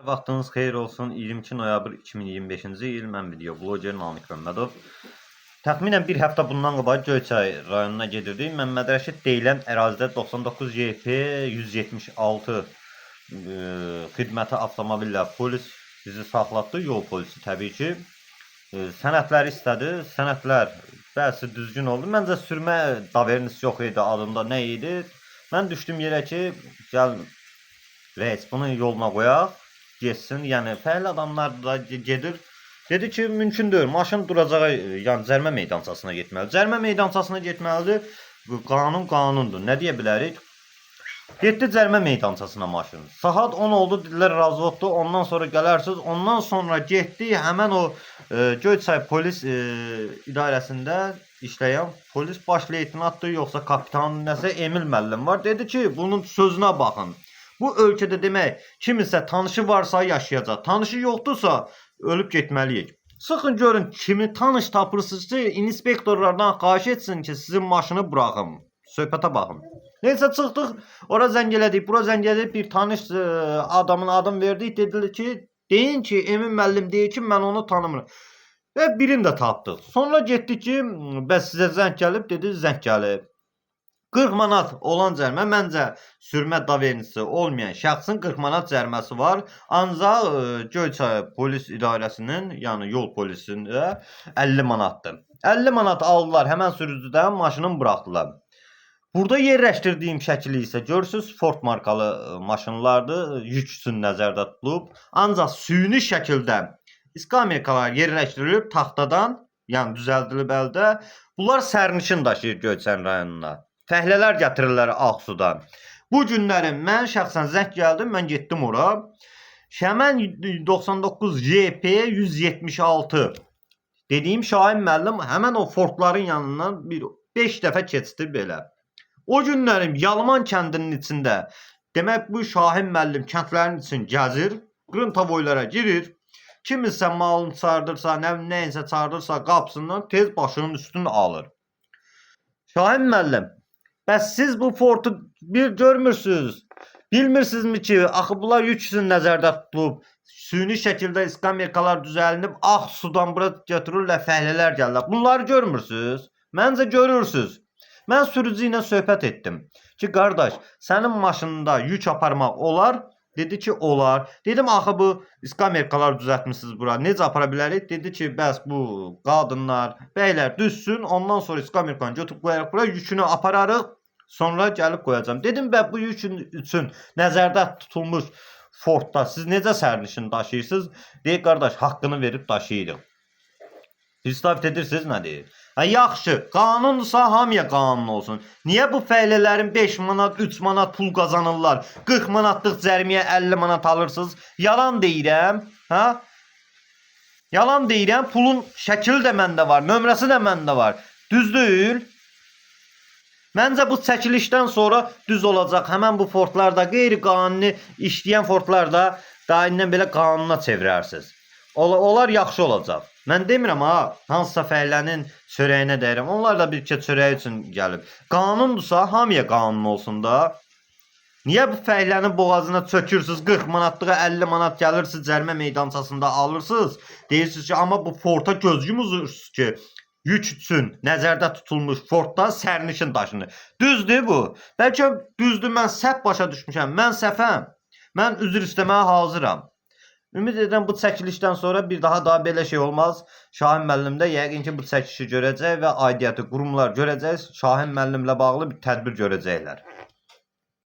Vaxtınız xeyir olsun. 22 noyabr 2025-ci il. Mən video bloger Namiq Məmmədov. Təxminən bir həftə bundan qabaq Göyçay rayonuna gedirdik. Məmməd Rəşid deyilən ərazidə 99 YP 176 xidməti avtomobillə polis bizi saxlatdı. Yol polisi təbii ki. Sənədləri istədi. Sənədlər bəzi düzgün oldu. Məncə sürmə davernisi yox idi, adında nə idi? Mən düşdüm yerə ki, gəl reis bunu yoluna qoyaq. Geçsin. Yəni fəal adamlar da gedir. Dedi ki, mümkün deyil. Maşın duracağı, yəni cərimə meydançasına getməlidir. Cərimə meydançasına getməlidir. Qanun qanundur. Nə deyə bilərik? Getdi cərimə meydançasına maşın. Saat 10 oldu, dedilər razvoddur. Ondan sonra gələrsiniz. Ondan sonra getdi həmən o Göyçay polis idarəsində işləyən polis baş leytenantdır, yoxsa kapitan nəsə Emil müəllim var. Dedi ki, bunun sözünə baxın. Bu ölkədə demək, kiminsə tanışı varsa yaşayacaq, tanışı yoxdursa ölüb getməliyik. Sıxın görün, kimi tanış tapırsınız ki, inspektorlardan xahiş etsin ki, sizin maşını buraxım. Söhbətə baxın. Neysə çıxdıq, ora zəng elədik, bura zəng elədik, bir tanış adamın adını verdik, dediler ki, deyin ki, Emin müəllim deyir ki, mən onu tanımıram. Və birini də tapdıq. Sonra getdik ki, bəs sizə zəng gəlib, dedi, zəng gəlib. 40 manat olan cərimə, məncə sürmə davernisi olmayan şəxsin 40 manat cəriməsi var. Ancaq Göyçay polis idarəsinin, yəni yol polisində 50 manatdır. 50 manat aldılar həmən sürücüdən, maşını buraxdılar. Burada yerləşdirdiyim şəkili isə görürsünüz, Ford markalı maşınlardır, yük üçün nəzərdə tutulub. Ancaq süni şəkildə iskamerkalar yerləşdirilib taxtadan, yəni düzəldilib əldə. Bunlar sərnişin daşıyır Göyçay rayonuna. Fəhlələr gətirirlər Ağsudan. Bu günlərim mən şəxsən zəng gəldim, mən getdim ora. Həmən 99 YP 176 dediyim Şahin müəllim həmən o Fordların yanından 5 dəfə keçdi belə. O günlərim Yalman kəndinin içində, demək bu Şahin müəllim kəndlərin için gəzir, qırıntavoylara girir. Kiminsə malını çağırdırsa, nəyinsə çağırdırsa qapısından tez başının üstünü alır. Şahin müəllim, bəs siz bu Ford'u bir görmürsünüz. Bilmirsinizmi ki, axı bunlar yük üçün nəzərdə tutulub. Süni şəkildə iskamerkalar düzəlinib, Ağsudan bura götürürlər, fəhlələr gəlirlər. Bunları görmürsünüz? Məncə görürsünüz. Mən sürücü ilə söhbət etdim. Ki, qardaş, sənin maşınında yük aparmaq olar? Dedi ki, olar. Dedim, axı bu iskamerkalar düzəltmişsiniz bura. Necə apara bilərik? Dedi ki, bəs bu qadınlar, bəylər düşsün. Ondan sonra iskamerkanı götürüb qoyarıq bura. Yükünü apararıq. Sonra gəlib qoyacağım. Dedim, bə bu yükün üçün nəzərdə tutulmuş Fordda siz necə sərnişin daşıyırsınız? Deyir, qardaş, haqqını verib daşıyırıq. Pristavit edirsiniz, nə deyir? Yaxşı, qanunsa hamıya qanun olsun. Niyə bu fəhlələrin 5 manat, 3 manat pul qazanırlar? 40 manatlıq cəriməyə 50 manat alırsınız? Yalan deyirəm. Ha? Yalan deyirəm. Pulun şəkili də məndə var, nömrəsi də məndə var. Düz deyil. Məncə bu çəkilişdən sonra düz olacaq. Həmən bu Fordlarda, qeyri-qanuni işləyən Fordlarda daha indən belə qanuna çevirərsiniz. Onlar yaxşı olacaq. Mən demirəm ha, hansısa fəhlənin çörəyinə deyirəm. Onlar da bir çörəyi üçün gəlib. Qanundursa hamıya qanun olsun da. Niyə bu fəhlənin boğazına çökürsünüz, 40 manatlığa 50 manat gəlirsiniz, cərimə meydançasında alırsınız. Deyirsiniz ki, amma bu Ford'a göz yumursunuz ki, yük üçün nəzərdə tutulmuş Fordda sərnişin daşını. Düzdür bu. Bəlkə düzdür, mən səhv başa düşmüşəm. Mən səhvəm. Mən üzr istəməyə hazıram. Ümid edirəm bu çəkilişdən sonra bir daha belə şey olmaz. Şahin müəllim də yəqin ki bu çəkilişi görəcək və aidiyyəti qurumlar görəcək. Şahin müəllimlə bağlı bir tədbir görəcəklər.